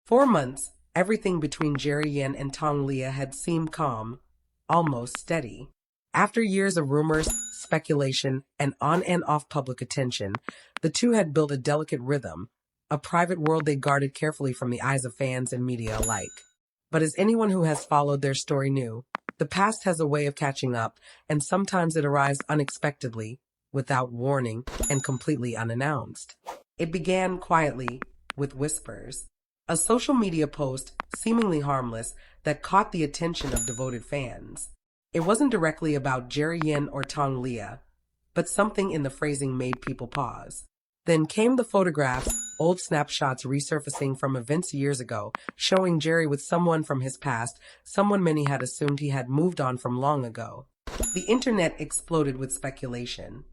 4 months, everything between Jerry Yen and Tong Liya had seemed calm, almost steady. After years of rumors, speculation, and on and off public attention, the two had built a delicate rhythm, a private world they guarded carefully from the eyes of fans and media alike. But as anyone who has followed their story knew, the past has a way of catching up, and sometimes it arrives unexpectedly, without warning, and completely unannounced. It began quietly, with whispers. A social media post, seemingly harmless, that caught the attention of devoted fans. It wasn't directly about Jerry Yen or Tong Liya, but something in the phrasing made people pause. Then came the photographs, old snapshots resurfacing from events years ago, showing Jerry with someone from his past, someone many had assumed he had moved on from long ago. The internet exploded with speculation.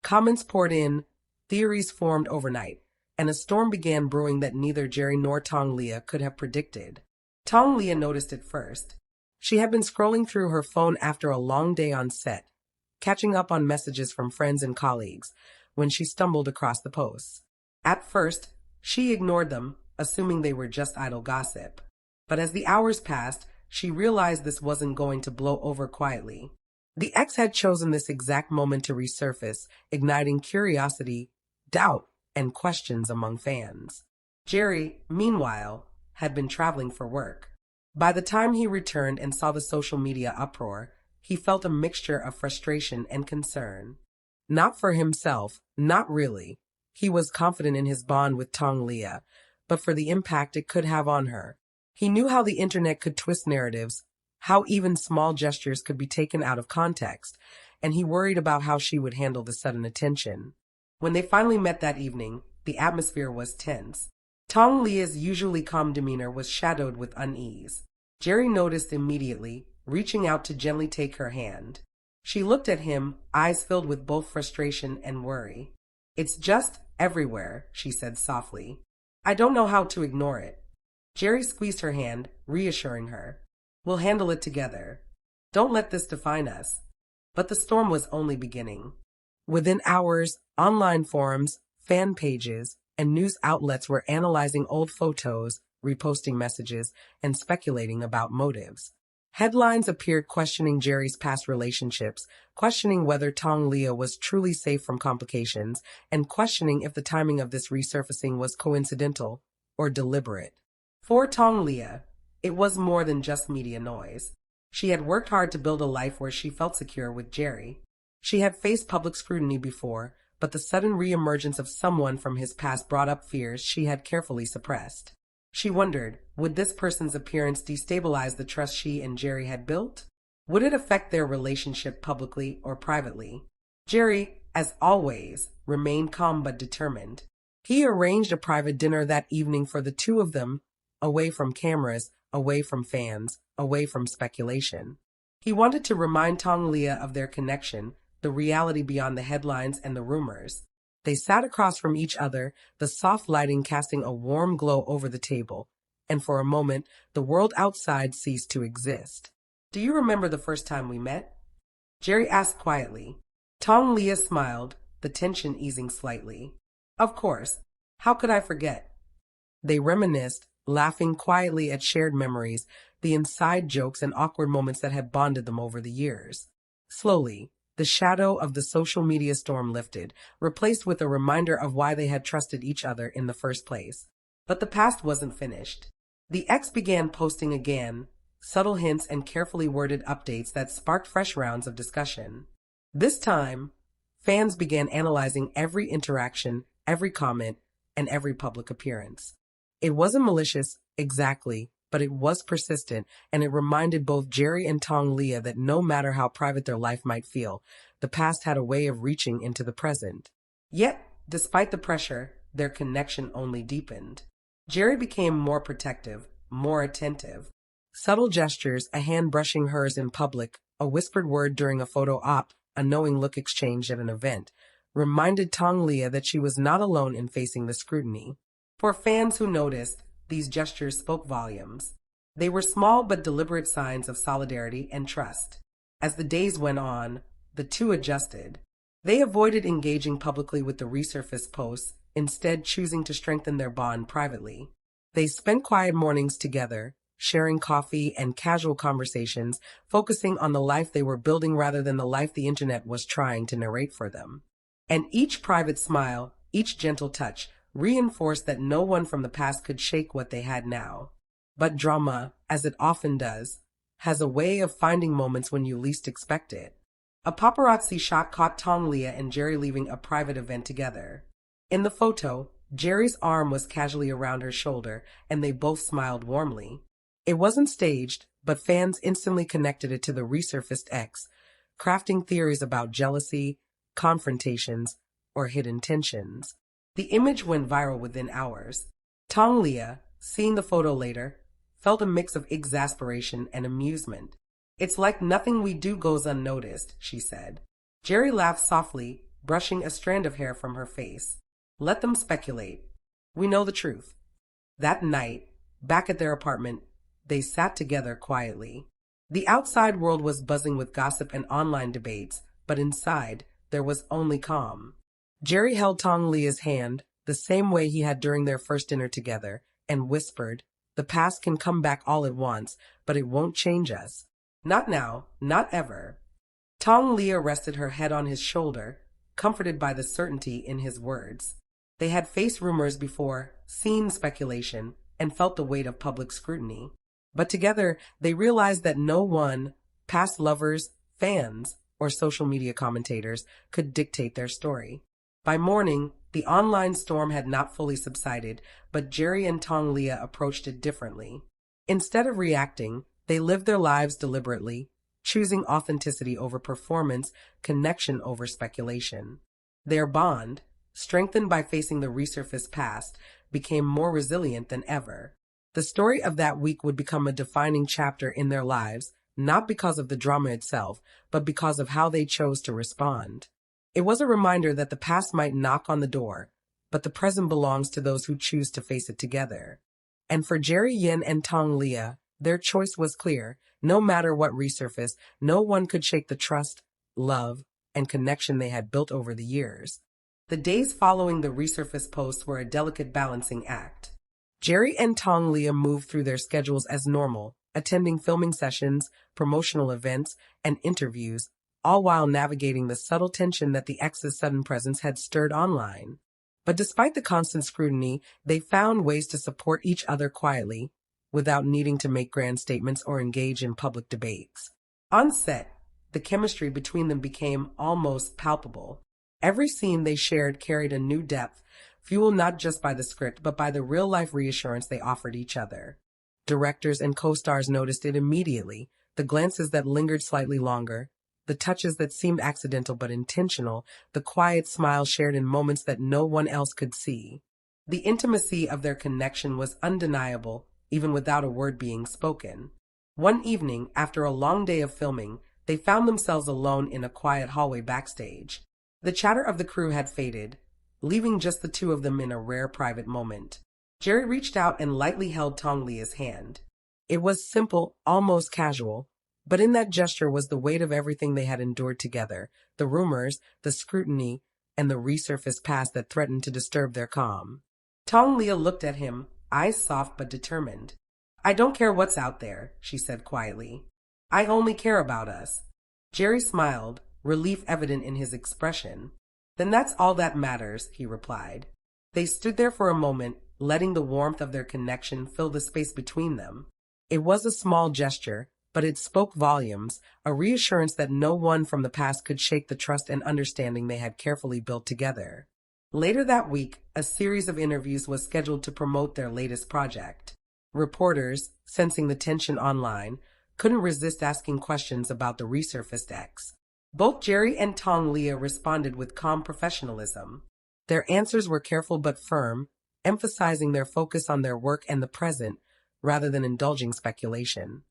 Comments poured in, theories formed overnight, and a storm began brewing that neither Jerry nor Tong Liya could have predicted. Tong Liya noticed it first. She had been scrolling through her phone after a long day on set, catching up on messages from friends and colleagues, when she stumbled across the posts. At first, she ignored them, assuming they were just idle gossip. But as the hours passed, she realized this wasn't going to blow over quietly. The ex had chosen this exact moment to resurface, igniting curiosity, doubt, and questions among fans. Jerry, meanwhile, had been traveling for work. By the time he returned and saw the social media uproar, he felt a mixture of frustration and concern. Not for himself, not really. He was confident in his bond with Tong Liya, but for the impact it could have on her. He knew how the internet could twist narratives, how even small gestures could be taken out of context, and he worried about how she would handle the sudden attention. When they finally met that evening, the atmosphere was tense. Tong Liya's usually calm demeanor was shadowed with unease. Jerry noticed immediately, reaching out to gently take her hand. She looked at him, eyes filled with both frustration and worry. "It's just everywhere," she said softly. "I don't know how to ignore it." Jerry squeezed her hand, reassuring her. "We'll handle it together. Don't let this define us." But the storm was only beginning. Within hours, online forums, fan pages, and news outlets were analyzing old photos, reposting messages, and speculating about motives. Headlines appeared questioning Jerry's past relationships, questioning whether Tong Liya was truly safe from complications, and questioning if the timing of this resurfacing was coincidental or deliberate. For Tong Liya, it was more than just media noise. She had worked hard to build a life where she felt secure with Jerry. She had faced public scrutiny before, but the sudden reemergence of someone from his past brought up fears she had carefully suppressed. She wondered, would this person's appearance destabilize the trust she and Jerry had built? Would it affect their relationship publicly or privately? Jerry, as always, remained calm but determined. He arranged a private dinner that evening for the two of them, away from cameras, away from fans, away from speculation. He wanted to remind Tong Liya of their connection, the reality beyond the headlines and the rumors. They sat across from each other, the soft lighting casting a warm glow over the table, and for a moment, the world outside ceased to exist. "Do you remember the first time we met?" Jerry asked quietly. Tong Liya smiled, the tension easing slightly. "Of course. How could I forget?" They reminisced, laughing quietly at shared memories, the inside jokes and awkward moments that had bonded them over the years. Slowly, the shadow of the social media storm lifted, replaced with a reminder of why they had trusted each other in the first place. But the past wasn't finished. The ex began posting again, subtle hints and carefully worded updates that sparked fresh rounds of discussion. This time, fans began analyzing every interaction, every comment, and every public appearance. It wasn't malicious, exactly, but it was persistent, and it reminded both Jerry and Tong Liya that no matter how private their life might feel, the past had a way of reaching into the present. Yet, despite the pressure, their connection only deepened. Jerry became more protective, more attentive. Subtle gestures, a hand brushing hers in public, a whispered word during a photo op, a knowing look exchanged at an event, reminded Tong Liya that she was not alone in facing the scrutiny. For fans who noticed, these gestures spoke volumes. They were small but deliberate signs of solidarity and trust. As the days went on, the two adjusted. They avoided engaging publicly with the resurfaced posts, instead choosing to strengthen their bond privately. They spent quiet mornings together, sharing coffee and casual conversations, focusing on the life they were building rather than the life the internet was trying to narrate for them. And each private smile, each gentle touch, reinforced that no one from the past could shake what they had now. But drama, as it often does, has a way of finding moments when you least expect it. A paparazzi shot caught Tong Liya and Jerry leaving a private event together. In the photo, Jerry's arm was casually around her shoulder, and they both smiled warmly. It wasn't staged, but fans instantly connected it to the resurfaced ex, crafting theories about jealousy, confrontations, or hidden tensions. The image went viral within hours. Tong Liya, seeing the photo later, felt a mix of exasperation and amusement. "It's like nothing we do goes unnoticed," she said. Jerry laughed softly, brushing a strand of hair from her face. "Let them speculate. We know the truth." That night, back at their apartment, they sat together quietly. The outside world was buzzing with gossip and online debates, but inside, there was only calm. Jerry held Tong Liya's hand, the same way he had during their first dinner together, and whispered, "The past can come back all at once, but it won't change us. Not now, not ever." Tong Liya rested her head on his shoulder, comforted by the certainty in his words. They had faced rumors before, seen speculation, and felt the weight of public scrutiny. But together, they realized that no one, past lovers, fans, or social media commentators, could dictate their story. By morning, the online storm had not fully subsided, but Jerry and Tong Liya approached it differently. Instead of reacting, they lived their lives deliberately, choosing authenticity over performance, connection over speculation. Their bond, strengthened by facing the resurfaced past, became more resilient than ever. The story of that week would become a defining chapter in their lives, not because of the drama itself, but because of how they chose to respond. It was a reminder that the past might knock on the door, but the present belongs to those who choose to face it together. And for Jerry Yin and Tong Liya, their choice was clear. No matter what resurfaced, no one could shake the trust, love, and connection they had built over the years. The days following the resurfaced posts were a delicate balancing act. Jerry and Tong Liya moved through their schedules as normal, attending filming sessions, promotional events, and interviews, all while navigating the subtle tension that the ex's sudden presence had stirred online. But despite the constant scrutiny, they found ways to support each other quietly, without needing to make grand statements or engage in public debates. On set, the chemistry between them became almost palpable. Every scene they shared carried a new depth, fueled not just by the script, but by the real-life reassurance they offered each other. Directors and co-stars noticed it immediately, the glances that lingered slightly longer, the touches that seemed accidental but intentional, the quiet smiles shared in moments that no one else could see. The intimacy of their connection was undeniable, even without a word being spoken. One evening, after a long day of filming, they found themselves alone in a quiet hallway backstage. The chatter of the crew had faded, leaving just the two of them in a rare private moment. Jerry reached out and lightly held Tong Liya's hand. It was simple, almost casual, but in that gesture was the weight of everything they had endured together, the rumors, the scrutiny, and the resurfaced past that threatened to disturb their calm. Tong Liya looked at him, eyes soft but determined. "I don't care what's out there," she said quietly. "I only care about us." Jerry smiled, relief evident in his expression. "Then that's all that matters," he replied. They stood there for a moment, letting the warmth of their connection fill the space between them. It was a small gesture, but it spoke volumes, a reassurance that no one from the past could shake the trust and understanding they had carefully built together. Later that week, a series of interviews was scheduled to promote their latest project. Reporters, sensing the tension online, couldn't resist asking questions about the resurfaced ex. Both Jerry and Tong Liya responded with calm professionalism. Their answers were careful but firm, emphasizing their focus on their work and the present, rather than indulging speculation.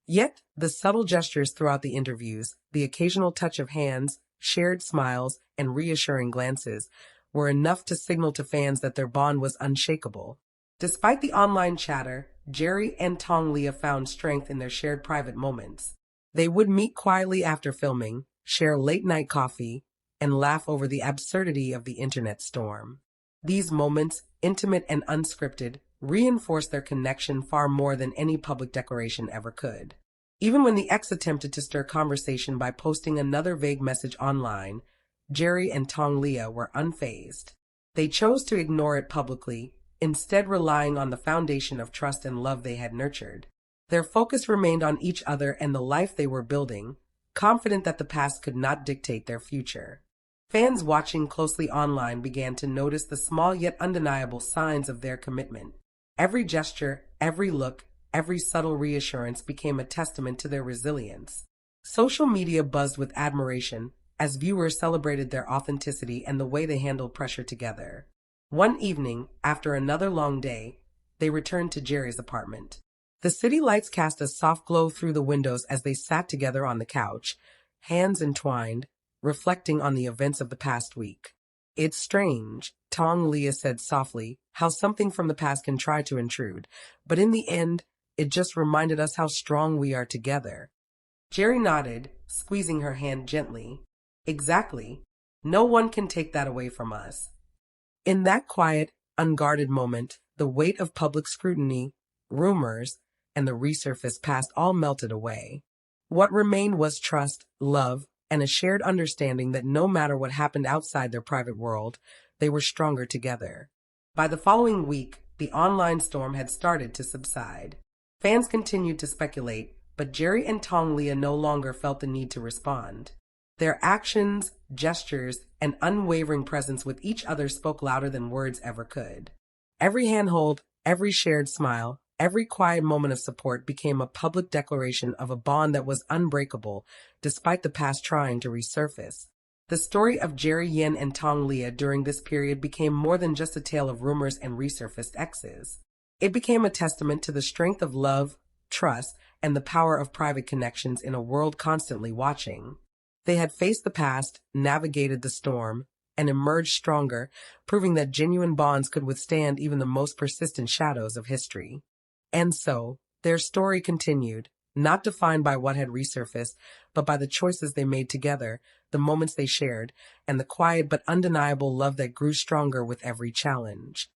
Yet, the subtle gestures throughout the interviews, the occasional touch of hands, shared smiles, and reassuring glances, were enough to signal to fans that their bond was unshakable. Despite the online chatter, Jerry and Tong Liya found strength in their shared private moments. They would meet quietly after filming, share late-night coffee, and laugh over the absurdity of the internet storm. These moments, intimate and unscripted, reinforced their connection far more than any public declaration ever could. Even when the ex attempted to stir conversation by posting another vague message online, Jerry and Tong Liya were unfazed. They chose to ignore it publicly, instead relying on the foundation of trust and love they had nurtured. Their focus remained on each other and the life they were building, confident that the past could not dictate their future. Fans watching closely online began to notice the small yet undeniable signs of their commitment. Every gesture, every look, every subtle reassurance became a testament to their resilience. Social media buzzed with admiration as viewers celebrated their authenticity and the way they handled pressure together. One evening, after another long day, they returned to Jerry's apartment. The city lights cast a soft glow through the windows as they sat together on the couch, hands entwined, reflecting on the events of the past week. "It's strange," Tong Liya said softly, "how something from the past can try to intrude, but in the end, it just reminded us how strong we are together." Jerry nodded, squeezing her hand gently. "Exactly. No one can take that away from us." In that quiet, unguarded moment, the weight of public scrutiny, rumors, and the resurfaced past all melted away. What remained was trust, love, and a shared understanding that no matter what happened outside their private world, they were stronger together. By the following week, the online storm had started to subside. Fans continued to speculate, but Jerry and Tong Liya no longer felt the need to respond. Their actions, gestures, and unwavering presence with each other spoke louder than words ever could. Every handhold, every shared smile, every quiet moment of support became a public declaration of a bond that was unbreakable, despite the past trying to resurface. The story of Jerry Yin and Tong Liya during this period became more than just a tale of rumors and resurfaced exes. It became a testament to the strength of love, trust, and the power of private connections in a world constantly watching. They had faced the past, navigated the storm, and emerged stronger, proving that genuine bonds could withstand even the most persistent shadows of history. And so, their story continued, not defined by what had resurfaced, but by the choices they made together, the moments they shared, and the quiet but undeniable love that grew stronger with every challenge.